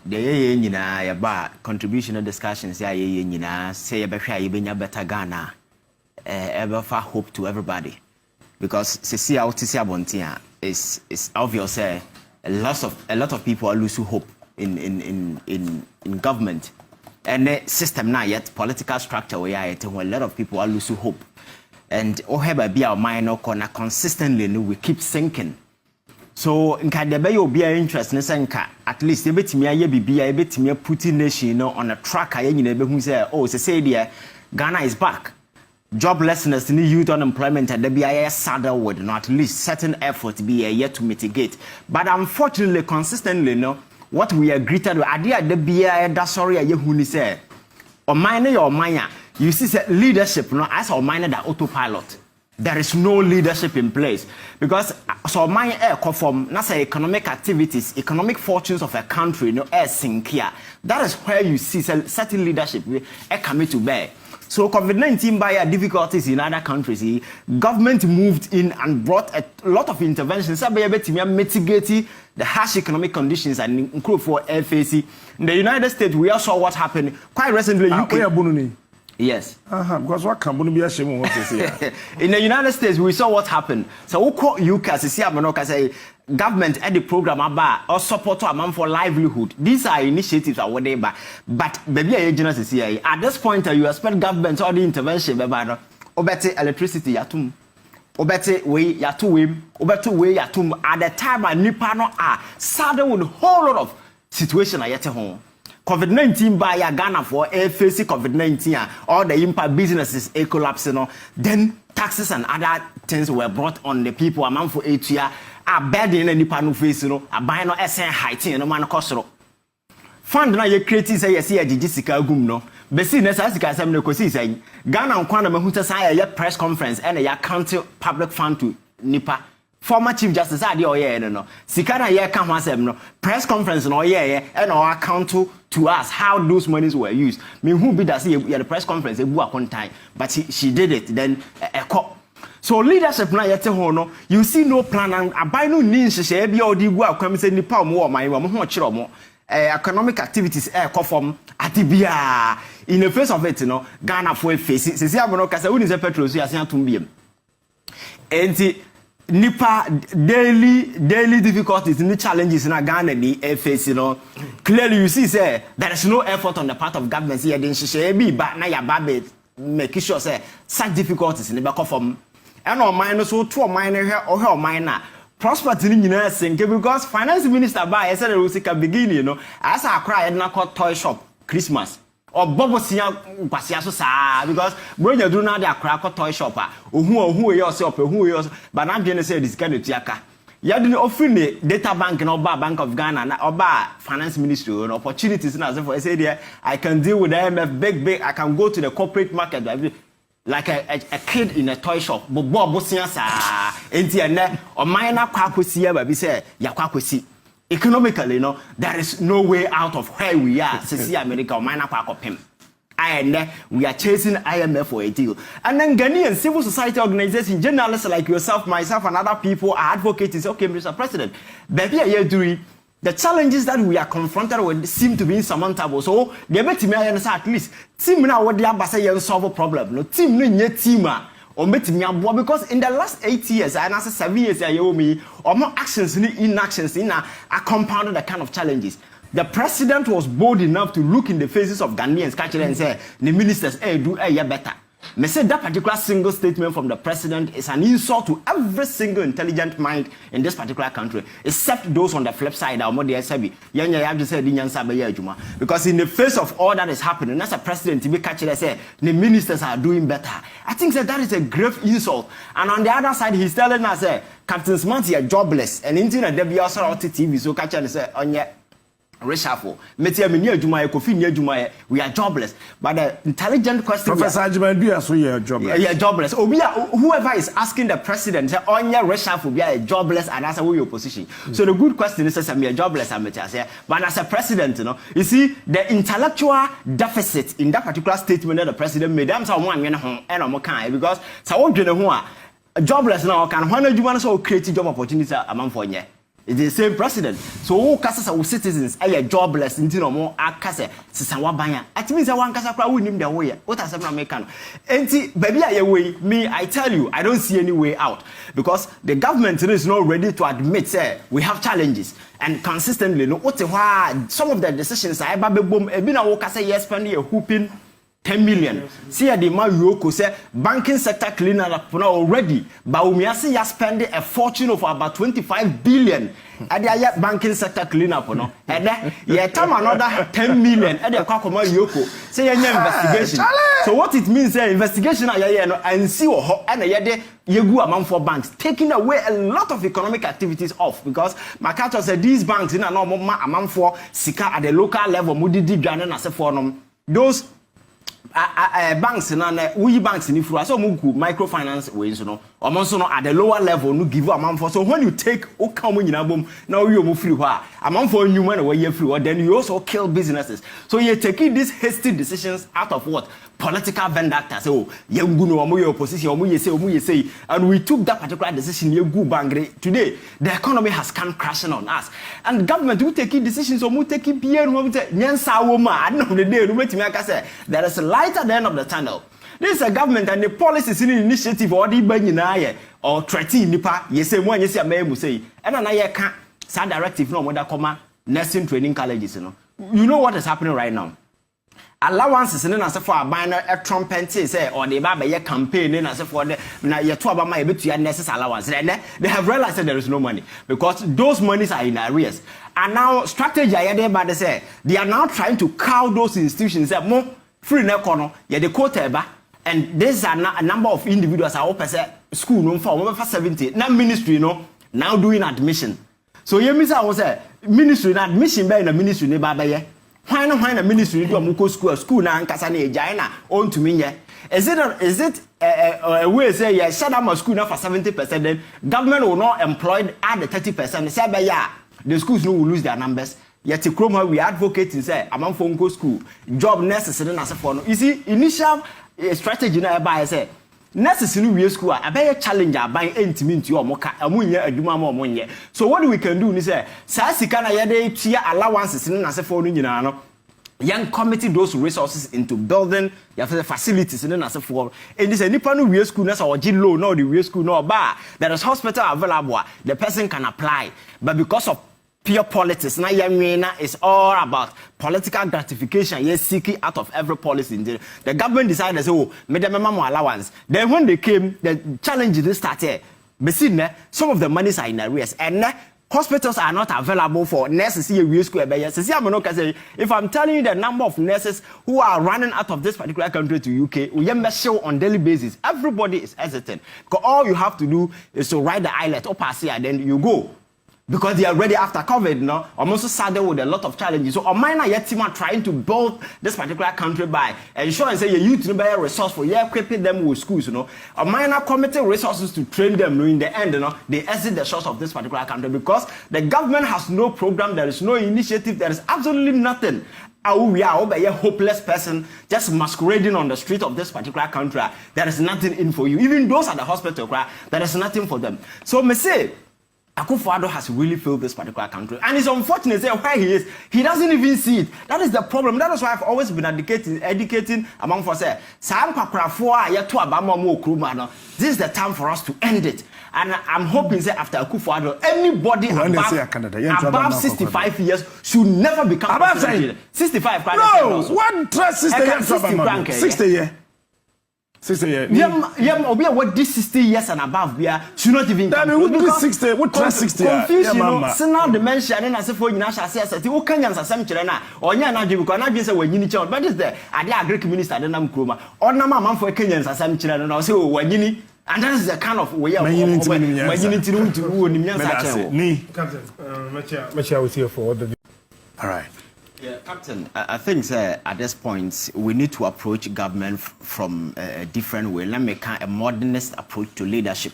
the ye nyina ya ba contribution discussions ya ye nyina say ya behwa ye benya better Ghana ever for hope to everybody because see out see abontia is obvious a lot of people are losing hope in government and the system now yet political structure where a lot of people are losing hope and have be our mind corner consistently we keep sinking. So in Kadebe you be interest in senka at least a bit me a bibia a bit me putting nation on a track I who say oh say there Ghana is back. Joblessness in youth unemployment and the BIA saddle with not at least certain effort be a year to mitigate. But unfortunately consistently no what we are greeted with idea the BIA that sorry you who say or mine or mine you see leadership no as or mine that autopilot. There is no leadership in place because so my air from not say economic activities, economic fortunes of a country no air sink here. That is where you see certain leadership coming to bear. So COVID-19 by difficulties in other countries, government moved in and brought a lot of interventions to mitigate the harsh economic conditions and include for FAC. In the United States, we also saw what happened quite recently. Yes. Because what can be a shame what to say. In the United States, we saw what happened. So we call UK say government at the program about or support to a man for livelihood. These are initiatives or whatever. But baby agencies here. At this point, you expect government or the intervention about obete electricity yatum. Obete way yatuim, obete way yatum. At the time I nipa no are saddled with a whole lot of situation at home. COVID-19 by Ghana for facing COVID-19 all the impact businesses collapsing then taxes and other things were brought on the people among for 8 years are burden any panu face a buying no SN heighting no man cost fund na ye create say yes ye sika gum no be see na sika asem no kosi say Ghana nkwana mahuta say ye press conference and ya county public fund to nipa former chief justice ade oye no sika na ye ka ho asem no press conference no oye and our account to us how those monies were used. Me who be that say the press conference ebu akontan but she did it then so leadership na yete ho no you see no plan and abai no ni nhye bia odi gu akwam say nipa mo o man wo ho kire mo economic activities form atibia in the face of it no Ghana for face sisi abono kasa woni say petrol so yasen atom biem enti nipa daily difficulties and challenges in Ghana the face clearly you see say there is no effort on the part of government here then she be but na ya babe make sure say such difficulties in the back from and on mine so to mine here or mine na prosperity nyina sink because finance minister ba said the Rusika begin as I cry na toy shop Christmas or bobosia kwasia so saa because bronya do na dey akra toy shop ohu yourself ohu yourself but na dwene say this kind of tiaka ya do offer the data bank na oba Bank of Ghana na oba finance ministry or opportunities na say say there I can deal with the IMF big I can go to the corporate market like a kid in a toy shop bobosia saa enti ene o man na kwakosi ba bi say ya kwakosi. Economically, there is no way out of where we are. Since America, and we are chasing IMF for a deal. And then Ghanaian civil society organizations, journalists like yourself, myself, and other people are advocating, okay, Mr. President, baby, the challenges that we are confronted with seem to be insurmountable. So, the better at least, team now what they are solve a problem. No team, no team. Because in the last 8 years and after 7 years or more actions inactions are compounded the kind of challenges. The president was bold enough to look in the faces of Ghanaians and say the ministers do better. Me say that particular single statement from the president is an insult to every single intelligent mind in this particular country, except those on the flip side. Because in the face of all that is happening, as a president, to be catching say the ministers are doing better. I think that is a grave insult. And on the other side, he's telling us, Captain Smart, you're jobless, and into the debut also on TV, so catch and say, on your reshuffle. We are jobless. But the intelligent question, Professor Ajman, we are jobless. Yeah, jobless. Whoever is asking the president, say, on your reshuffle, be a jobless, and that's your position. So the good question is, say, I'm jobless, but as a president, you see the intellectual deficit in that particular statement that the president made. I'm someone because so jobless now can when you want to create job opportunities among for you. It's the same president. So who kasa our citizens are jobless into no more akase sisanwa banya. It means one kasa kwa we nim the way. What has happened American? Enti baby aye way me I tell you I don't see any way out because the government is not ready to admit say we have challenges and consistently no what some of the decisions I babebom e bi na wo kasa yes spend a whooping 10 million. See the man Yoko say banking sector cleaner up already. But we are see you spending a fortune of about 25 billion. At the banking sector cleanup, no. And then you time another 10 million. At the Kakoma Yoko say investigation. So what it means investigation and see what and you go amount for banks, taking away a lot of economic activities off because Makato said these banks in a normal amount for Sika at the local level, Moody Ganan as a forum. Those banks na we banks ni furu so muku microfinance ways no omonso no at the lower level no give amount for so when you take o kan mo nyina bom na we omo free ho a amount for nyuma na we free then you also kill businesses so you're taking these hasty decisions out of what political vendetta so ye ngu no omo your opposition omo ye say and we took that particular decision ye gu bangre today the economy has come crashing on us and government will take decisions omo take bien no nyansa wo ma at the end of the day no metimi aka say there is a light at the end of the tunnel. This is a government and the policies in initiative or the banyina or threatening nipa yese mo anyese amaemu say and na ye ka sa directive no moda comma nursing training colleges you know what is happening right now allowances in na say for abana a trumpet say or the baba ye campaign na say for the na ye to abama ye betu nurses allowance they have realized that there is no money because those monies are in arrears and now strategy they by they say they are now trying to cow those institutions say more free na kono ye the quota eba and there's a number of individuals are open say school no for 70 na ministry no now doing admission so you miss I say ministry na admission by na ministry ne baba ye why na ministry do amko school na nkasa na ejai na on to me ye is it a way say yeah shut down my school now for 70% then government will not employ add the 30% say by yeah the schools no will lose their numbers. Yet we advocate and say among phone school job necessary as a for no. You see, initial strategy na by say necessary we school a be challenger by intimate you omoka amunye aduma ma omonye. So what we can do is say sa sika na yede tia allowances na as for no nyina no. Young committee those resources into building your facilities in as for and this nipa no we school na so low no the we school no ba there is hospital available the person can apply but because of pure politics na yamina is all about political gratification yes seeking out of every policy the government decided say oh me dem mama allowance then when they came the challenge this started but see some of the monies are in arrears and hospitals are not available for nurses here we school if I'm telling you the number of nurses who are running out of this particular country to UK we show on daily basis everybody is hesitant because all you have to do is to ride the islet up here then you go. Because they are ready after COVID, no? I'm also saddled with a lot of challenges. So, on mine, yet team are trying to build this particular country by ensuring say your youth to be resourceful, equipping them with schools, On mine are committing resources to train them. In the end, they exit the shores of this particular country because the government has no program, there is no initiative, there is absolutely nothing. We are a hopeless person just masquerading on the street of this particular country. There is nothing in for you. Even those at the hospital, there is nothing for them. So, me say. Akufo-Addo has really failed this particular country. And it's unfortunate where he is. He doesn't even see it. That is the problem. That is why I've always been educating among for say, this is the time for us to end it. And I'm hoping say after Akufo-Addo, anybody above 65 years should never become president. 65. No, what 60 years. 60 years. Yeah, what this 60 years and above we are should not even come. That mean, what 60? What 60? Confused, you know. So now the mention and as if for you now shall say, "Who can answer some children or you na do because na be say when you need child." But is there? I dey agree minister dey nam kroma. Or na man for Kenyans as some children now say oh when you need. And that is the kind of way of when you need to who ni nyansa ni. Captain, much I was here for the. All right. Yeah, Captain, I think at this point we need to approach government from a different way. Let me kind a modernist approach to leadership.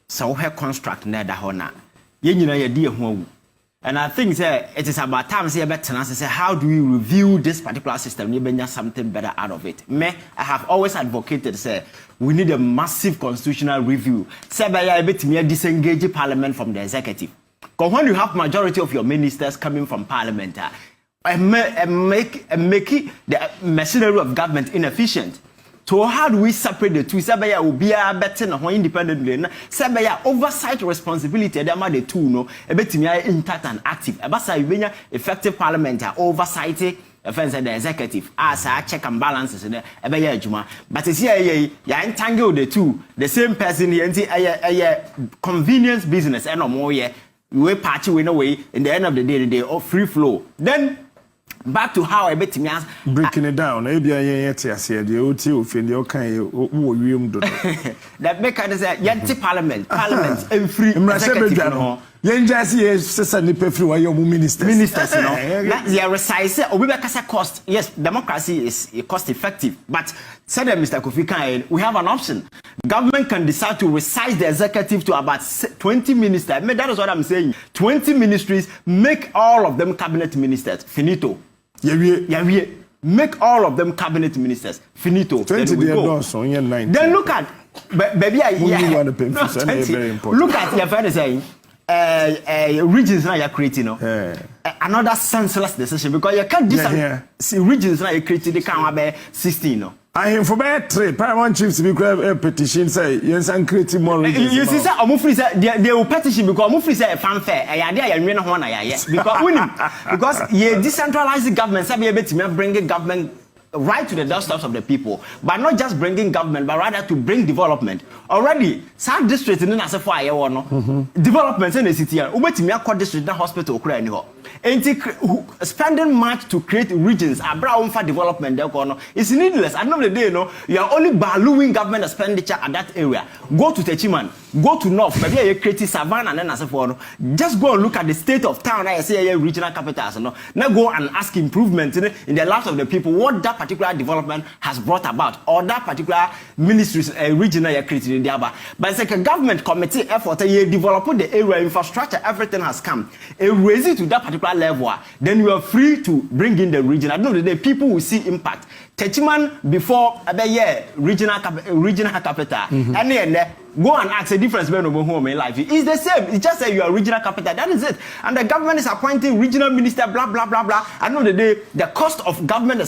So we construct na da hona. And I think it is about time say how do we review this particular system? You bring something better out of it. I have always advocated say we need a massive constitutional review. Say by disengage parliament from the executive. Because when you have majority of your ministers coming from parliament, make the machinery of government inefficient. So how do we separate the two? Sabaya will be a better than independently. Sabaya oversight responsibility. They are the two. No, a bit intact and active. Abasa effective parliament oversight. Offense the executive as a check and balances in the juma. But it's here you entangle the two. The same person here a convenience business and no more. We party in a way. In the end of the day, they are free flow. Then. Back to how I bet me breaking it down. Maybe I ain't here. The OT offend your kind that make us say yanti parliament and free executive. Ministers, you know. They are resize or we cost. Yes, democracy is cost effective. But said Mr. Kofi Kane, we have an option. Government can decide to resize the executive to about 20 ministers. I mean, that is what I'm saying. 20 ministries, make all of them cabinet ministers. Finito. Yeah. Make all of them cabinet ministers. Finito. 20 then we go. Then look at baby. Very important. Look at your friend saying. Regions now you're creating, another senseless decision because you can't decide. See, regions now you're creating, they can't have 16, no. I am for bad trade. Paramount chiefs to be a petition say yes and creating more regions. You see, sir, Omufri said they will petition because Omufri said fanfare. I idea you mean one because you decentralize the government, so be able to bring government right to the doorsteps of the people, but not just bringing government, but rather to bring development. Already, some districts in the fire development in the city. Ubetimi district na hospital okura spending much to create regions abroad for development it's needless. At the end of the day, you are only ballooning government expenditure at that area. Go to Techiman, go to North, maybe you create Savannah and then as just go and look at the state of town. I say regional capitals. Now go and ask improvement in the lives of the people. What that particular development has brought about, or that particular ministries regional you're creating in the but it's like a government committee effort. You develop the area infrastructure, everything has come. Raise it to that particular level, then you are free to bring in the region. At the end of the day, people will see impact. Techiman before regional capital, and then go and ask the difference between home and life. It's the same. It's just that you are regional capital. That is it. And the government is appointing regional minister. Blah blah blah blah. At the end of the day, the cost of government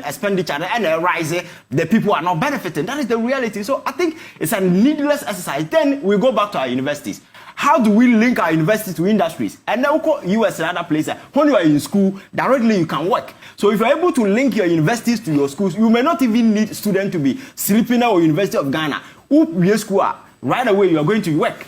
expenditure and rising, the people are not benefiting. That is the reality. So I think it's a needless exercise. Then we go back to our universities. How do we link our universities to industries? And now US and other places. When you are in school, directly you can work. So if you're able to link your universities to your schools, you may not even need students to be sleeping at University of Ghana. Right away you are going to work.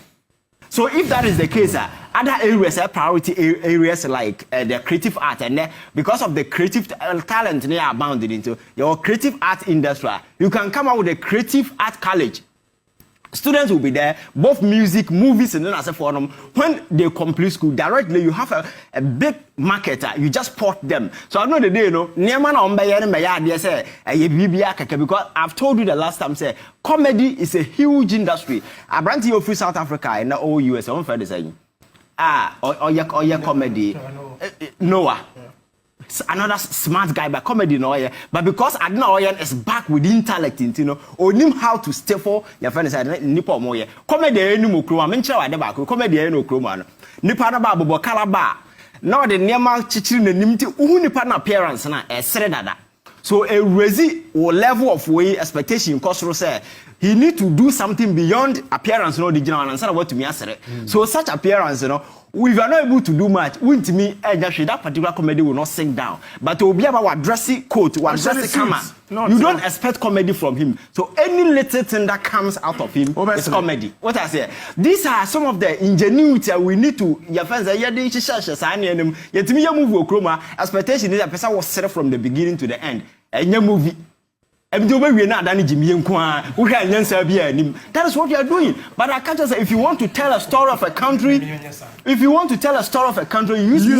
So if that is the case, other areas are priority areas like the creative art, and because of the creative talent they are bounded into your creative art industry, you can come out with a creative art college. Students will be there, both music, movies, and then as a forum. When they complete school, directly you have a big marketer. You just port them. So I know the day, because I've told you the last time, say comedy is a huge industry. I brand you free South Africa and the whole US. I'm fair to say, or your comedy, Noah. Another smart guy by comedy but because Adna is back with intellect, or knew how to stay for your friends nipo moye comedy no kroma mencha wa de back comedy no kroma nipa na ba bobo kalaba now the niema chichiri nanim ti uhu nipa na appearance na esere dada. So a raise or level of way expectation cause say he need to do something beyond appearance, no digital and what to me asere. So such appearance, if you are not able to do much, wouldn't me that particular comedy will not sink down. But to be about what dressy coat, what dressy camera, you don't expect comedy from him. So any little thing that comes out of him is comedy. What I say, these are some of the ingenuity we need to. Your friends are yet to me move chroma expectation is a person was set from the beginning to the end. And your movie. That is what you are doing. But I can't just say if you want to tell a story of a country, you use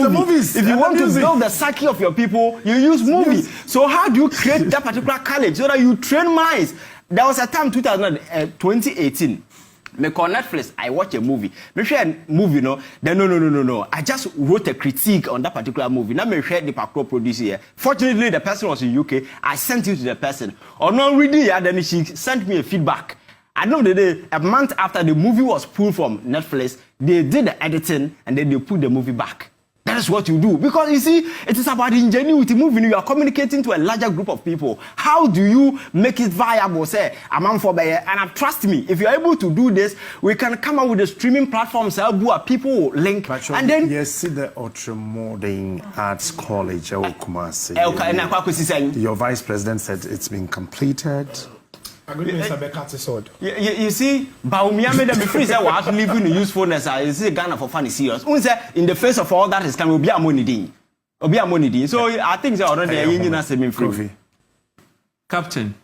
movies. If you want to build the psyche of your people, you use movies. So how do you create that particular college so that you train minds? There was a time 2018. Me call Netflix, I watch a movie. Me share a movie, no. I just wrote a critique on that particular movie. Now me share the Paco producer here. Fortunately, the person was in UK. I sent it to the person. Or not reading it, then she sent me a feedback. I know the day, a month after the movie was pulled from Netflix, they did the editing and then they put the movie back. That is what you do. Because you see, it is about ingenuity. Moving, you are communicating to a larger group of people. How do you make it viable? Say, and trust me, if you're able to do this, we can come up with a streaming platform. People will link. And then you see the Ultramodern Arts College, Kumasi. Your vice president said it's been completed. You see, Baumia made them free. Say, what living in usefulness? I see Ghana for funny serious. In the face of all that is coming, will be a money. So I think they already free. Captain.